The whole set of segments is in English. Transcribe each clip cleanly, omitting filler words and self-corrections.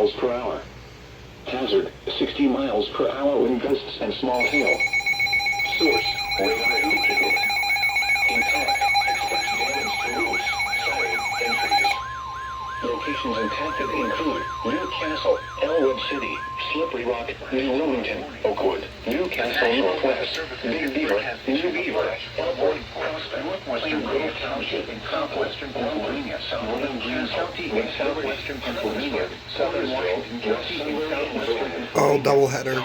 miles per hour. Hazard, 60 miles per hour wind gusts and small hail. Source, radar indicated. Impact, expect damage to roofs, siding, and trees. Locations impacted include Newcastle, Elwood City, Slippery Rock, New Wilmington, Oakwood, Newcastle Northwest, Big Beaver, New Beaver, Elwood, Prospect, Plain Grove Township in southwestern Pennsylvania, Northern Greene County in southwestern Pennsylvania, Southern Washington County in southwestern. Oh, doubleheader.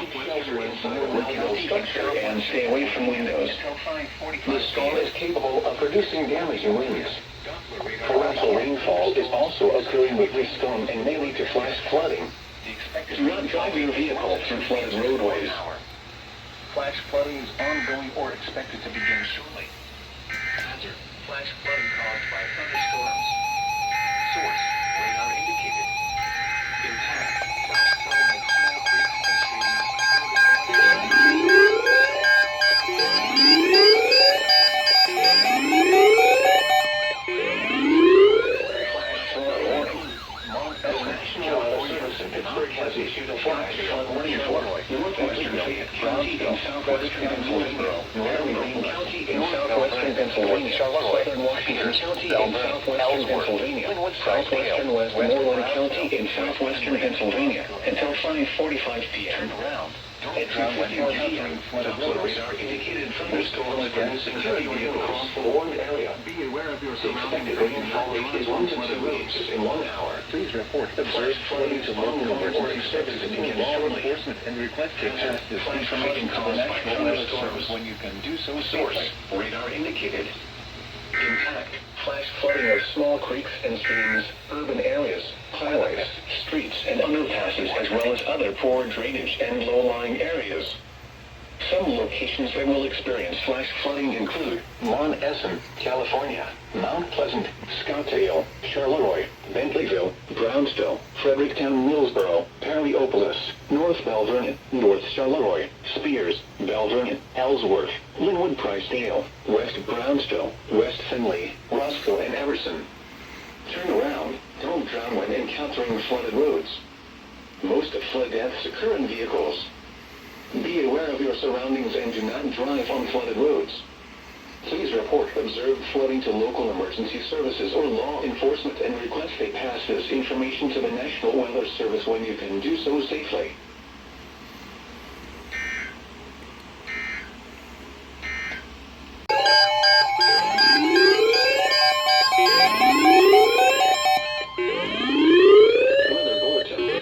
Structure and stay away from windows. The storm is capable of producing damaging winds. Torrential rainfall is also occurring with this storm and may lead to flash flooding. Do not drive your vehicle through flooded roadways. Flash flooding is ongoing or expected to begin shortly. Hazard, flash flooding caused by thunderstorms. Source, radar indicated. Impact, flash flooding of small creeks and streams. Pittsburgh has issued a flash flood warning for northwestern Fayette County in southwestern Pennsylvania, Northern Greene County in southwestern Pennsylvania, southern Washington County in southwestern Pennsylvania, southwestern Westmoreland County in southwestern Pennsylvania, until 5:45 p.m. At 2:15 p.m., Doppler radar indicated thunderstorms producing heavy rain across the warned area. Be aware of your The expected rainfall rate is 1 to 2 inches in 1 hour. Please report Observed flooding to local emergency services to begin shortly. enforcement and request access this information to the National Weather Service when you can do so Source, safely. radar indicated. Impact, flash flooding of small creeks and streams, urban areas, highways, streets, and underpasses, as well as other poor drainage and low-lying areas. Some locations that will experience flash flooding include Mount Essen, California, Mount Pleasant, Scottsdale, Charleroi, Bentleyville, Brownsville, Fredericktown, Millsboro, Perryopolis, North Belle Vernon, North Charleroi, Spears, Belle Vernon, Ellsworth, Linwood Pricedale, West Brownsville, West Findlay, Roscoe, and Everson. Turn around. Don't drown when encountering flooded roads. Most flood deaths occur in vehicles. Be aware of your surroundings and do not drive on flooded roads. Please report observed flooding to local emergency services or law enforcement and request they pass this information to the National Weather Service when you can do so safely. Weather bulletin.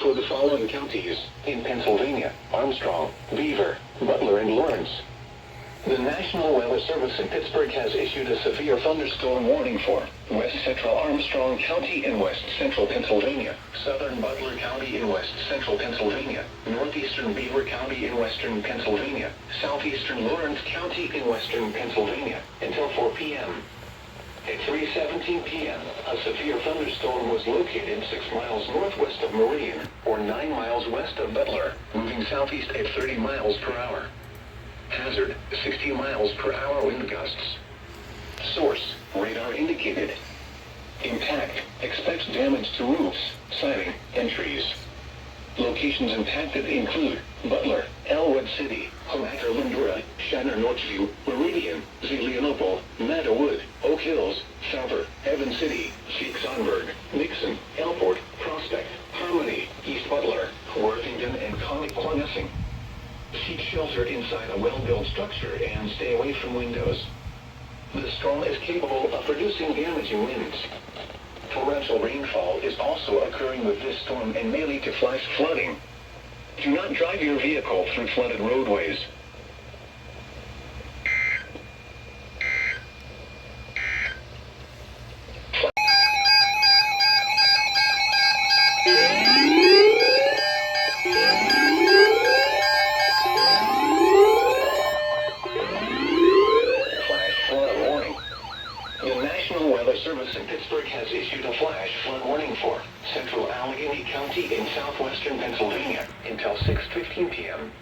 For the following counties in Pennsylvania: Armstrong, Beaver, Butler, and Lawrence. The National Weather Service in Pittsburgh has issued a severe thunderstorm warning for West Central Armstrong County in West Central Pennsylvania, Southern Butler County in West Central Pennsylvania, Northeastern Beaver County in Western Pennsylvania, Southeastern Lawrence County in Western Pennsylvania, until 4 p.m. At 3:17 p.m., a severe thunderstorm was located 6 miles northwest of Meridian, or 9 miles west of Butler, moving southeast at 30 miles per hour. Hazard, 60 miles per hour wind gusts. Source, radar indicated. Impact, expect damage to roofs, siding, and trees. Locations impacted include Butler, Elwood City, Homaker, Lindora, Shiner, Northview, Meridian, Zelienople, Meadowood, Oak Hills, Falver, Evans City, Sheik-Sonberg, Nixon, Elport, Prospect, Harmony, East Butler, Worthington, and Clonessing. Seek shelter inside a well-built structure and stay away from windows. The storm is capable of producing damaging winds. Torrential rainfall is also occurring with this storm and may lead to flash flooding. Do not drive your vehicle through flooded roadways. The National Weather Service in Pittsburgh has issued a flash flood warning for Central Allegheny County in southwestern Pennsylvania until 6:15 p.m.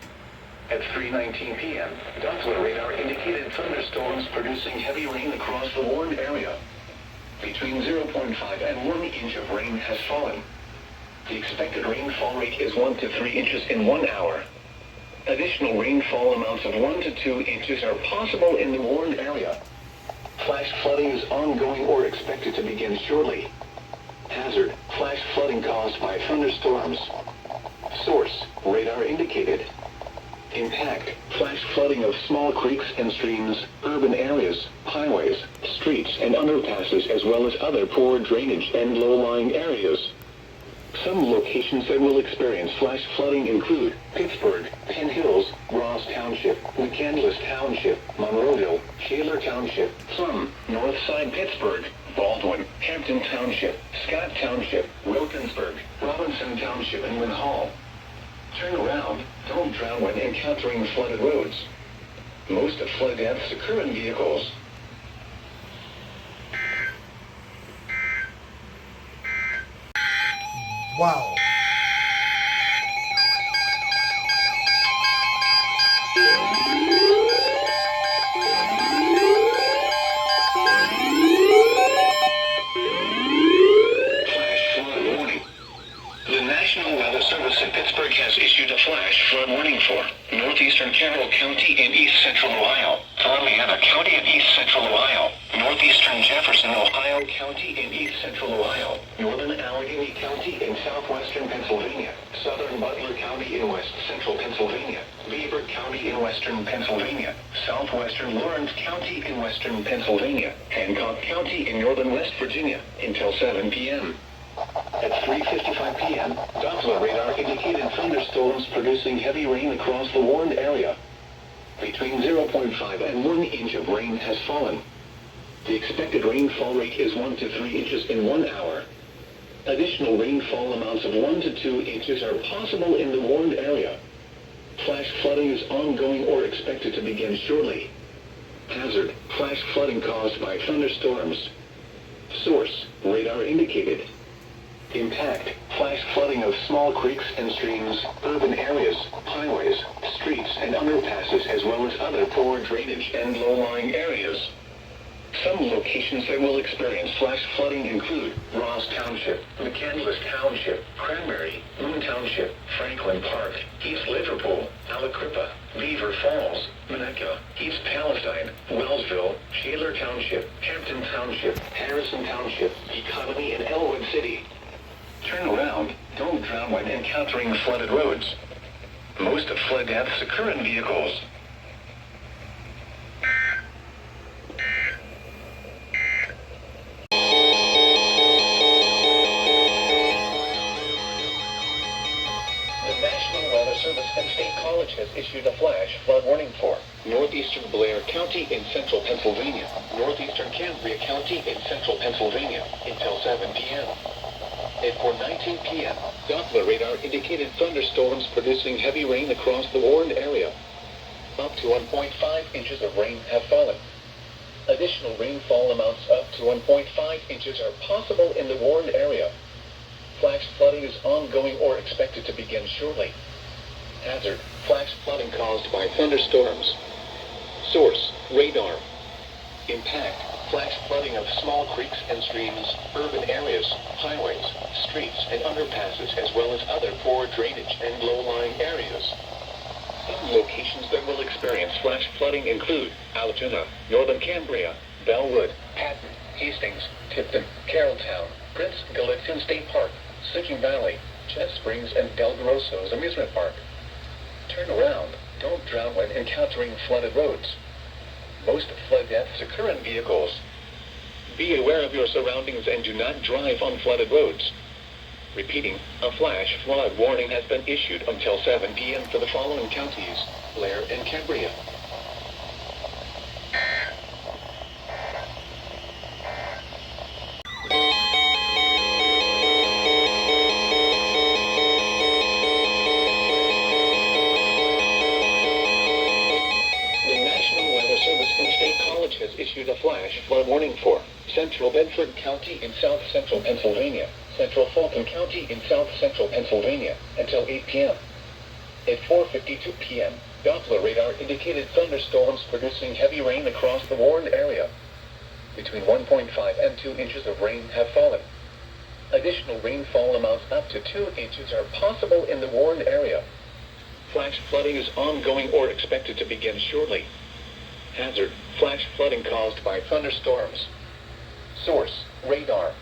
At 3:19 p.m., Doppler radar indicated thunderstorms producing heavy rain across the warned area. Between 0.5 and 1 inch of rain has fallen. The expected rainfall rate is 1 to 3 inches in 1 hour. Additional rainfall amounts of 1 to 2 inches are possible in the warned area. Flash flooding is ongoing or expected to begin shortly. Hazard, flash flooding caused by thunderstorms. Source, radar indicated. Impact, flash flooding of small creeks and streams, urban areas, highways, streets and underpasses as well as other poor drainage and low-lying areas. Some locations that will experience flash flooding include Pittsburgh, Penn Hills, Ross Township, McCandless Township, Monroeville, Shaler Township, Plum, Northside Pittsburgh, Baldwin, Hampton Township, Scott Township, Wilkinsburg, Robinson Township, and Wynn Hall. Turn around, don't drown when encountering flooded roads. Most of flood deaths occur in vehicles. Wow. National Weather Service in Pittsburgh has issued a flash flood warning for northeastern Carroll County in east central Ohio, Columbiana County in east central Ohio, northeastern Jefferson, Ohio County in east central Ohio, northern Allegheny County in southwestern Pennsylvania, southern Butler County in west central Pennsylvania, Beaver County in western Pennsylvania, southwestern Lawrence County in western Pennsylvania, Hancock County in northern West Virginia until 7 p.m. At 3:55 p.m., Doppler radar indicated thunderstorms producing heavy rain across the warned area. Between 0.5 and 1 inch of rain has fallen. The expected rainfall rate is 1 to 3 inches in 1 hour. Additional rainfall amounts of 1 to 2 inches are possible in the warned area. Flash flooding is ongoing or expected to begin shortly. Hazard, flash flooding caused by thunderstorms. Source, radar indicated. Impact, flash flooding of small creeks and streams, urban areas, highways, streets and underpasses as well as other poor drainage and low-lying areas. Some locations that will experience flash flooding include Ross Township, McCandless Township, Cranberry, Moon Township, Franklin Park, East Liverpool, Aliquippa, Beaver Falls, Minnetka, East Palestine, Wellsville, Shaler Township, Hampton Township, Harrison Township, Economy and Elwood City. Turn around, don't drown when encountering flooded roads. Most of flood deaths occur in vehicles. The National Weather Service and State College has issued a flash flood warning for northeastern Blair County in central Pennsylvania, northeastern Cambria County in central Pennsylvania until 7 p.m. At 4:19 p.m., Doppler radar indicated thunderstorms producing heavy rain across the warned area. Up to 1.5 inches of rain have fallen. Additional rainfall amounts up to 1.5 inches are possible in the warned area. Flash flooding is ongoing or expected to begin shortly. Hazard, flash flooding caused by thunderstorms. Source, radar. Impact, flash flooding of small creeks and streams, urban areas, highways, streets and underpasses as well as other poor drainage and low-lying areas. Some locations that will experience flash flooding include Altoona, northern Cambria, Bellwood, Patton, Hastings, Tipton, Carrolltown, Prince Gallitzin State Park, Seguin Valley, Jet Springs and Del Grosso's Amusement Park. Turn around, don't drown when encountering flooded roads. Most flood deaths occur in vehicles. Be aware of your surroundings and do not drive on flooded roads. Repeating, a flash flood warning has been issued until 7 p.m. for the following counties: Blair and Cambria. Has issued a flash flood warning for central Bedford County in south central Pennsylvania, central Fulton County in south central Pennsylvania until 8 p.m. At 4:52 p.m., Doppler radar indicated thunderstorms producing heavy rain across the warned area. Between 1.5 and 2 inches of rain have fallen. Additional additional rainfall amounts up to 2 inches are possible in the warned area. Flash flooding is ongoing or expected to begin shortly. Hazard, flash flooding caused by thunderstorms. Source, radar.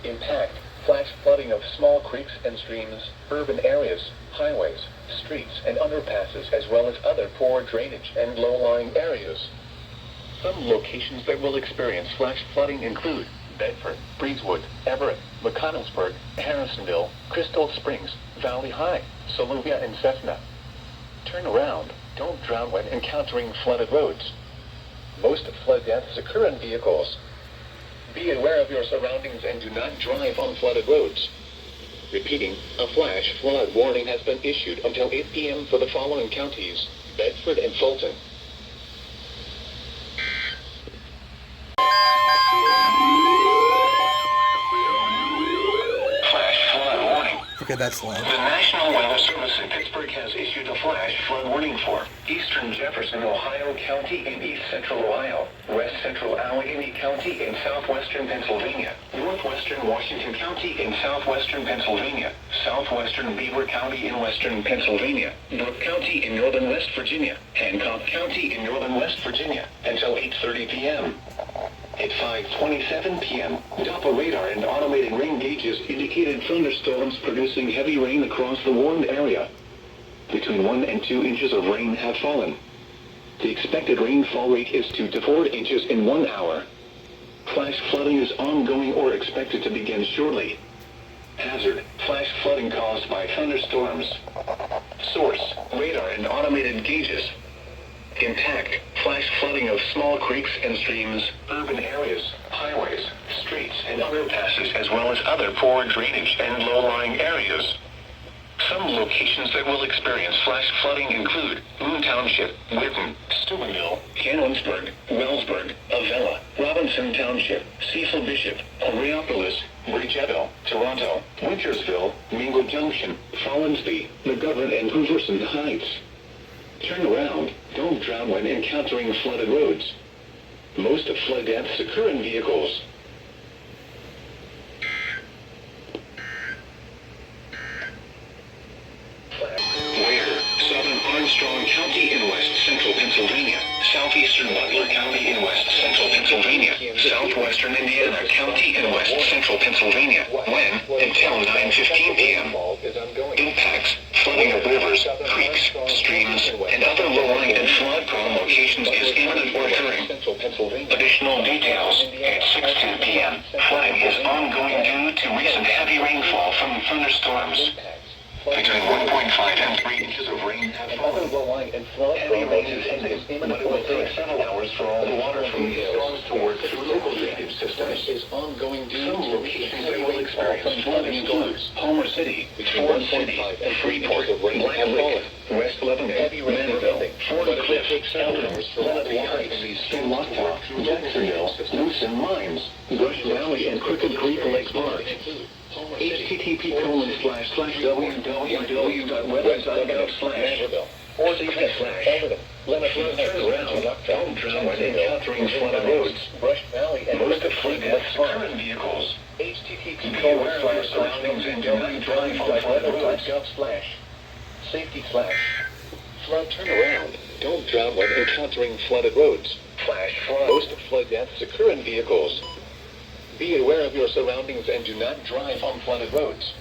Impact, flash flooding of small creeks and streams, urban areas, highways, streets and underpasses, as well as other poor drainage and low-lying areas. Some locations that will experience flash flooding include Bedford, Breezewood, Everett, McConnellsburg, Harrisonville, Crystal Springs, Valley High, Soluvia, and Cessna. Turn around. Don't drown when encountering flooded roads. Most flood deaths occur in vehicles. Be aware of your surroundings and do not drive on flooded roads. Repeating, a flash flood warning has been issued until 8 p.m. for the following counties: Bedford and Fulton. Flash flood warning. Okay, that's loud. The National Weather Service in Pittsburgh has issued a flash flood warning for eastern Jefferson, Ohio County and east central Ohio, west central Allegheny County and southwestern Pennsylvania, northwestern Washington County and southwestern Pennsylvania, southwestern Beaver County in western Pennsylvania, North County in northern West Virginia, Hancock County in northern West Virginia, until 8:30 p.m. At 5:27 p.m., Doppler radar and automated rain gauges indicated thunderstorms producing heavy rain across the warned area. Between 1 and 2 inches of rain have fallen. The expected rainfall rate is 2 to 4 inches in 1 hour. Flash flooding is ongoing or expected to begin shortly. Hazard, flash flooding caused by thunderstorms. Source, radar and automated gauges. Impact, flash flooding of small creeks and streams, urban areas, highways, streets and underpasses, as well as other poor drainage and low-lying areas. Some locations that will experience flash flooding include Boone Township, Whitten, Steubenville, Cannonsburg, Wellsburg, Avella, Robinson Township, Cecil Bishop, Areopolis, Bridgetto, Toronto, Wintersville, Mingo Junction, Follinsby, McGovern and Hooverson Heights. Turn around. Don't drown when encountering flooded roads. Most flood deaths occur in vehicles. Ware, southern Armstrong County in west central Pennsylvania, southeastern Butler County in west central Pennsylvania, southwestern Indiana County in west central Pennsylvania. When? Until 9:15 p.m. Impacts, flooding of rivers, creeks, streams, and other low-lying and flood-prone locations is imminent or occurring. Additional details at 6:10 p.m. Flooding is ongoing due to recent heavy rainfall from thunderstorms. Between 1.5 and 3 inches of rain have fallen. Heavy rain is ending, but it will take several hours for all the water from these storms to work through local drainage systems. Some locations that will experience flooding include Homer City, Ford City, Freeport, Black Lake, West Lebanon, Manville, Fort Cliff, Elton, Lenape Heights, Lockport, Jacksonville, Moose and Mines, Brush Valley, and Crooked Creek Lake Park. http://www.weather.gov/. Turn around. Don't drown when encountering flooded roads. Brush Valley and most flood deaths occur in vehicles. http://surroundings and do not drive on flooded roads. Safety flash. Flood turn around. Don't drown when encountering flooded roads. Flash flood. Most flood deaths occur in vehicles. Be aware of your surroundings and do not drive on flooded roads.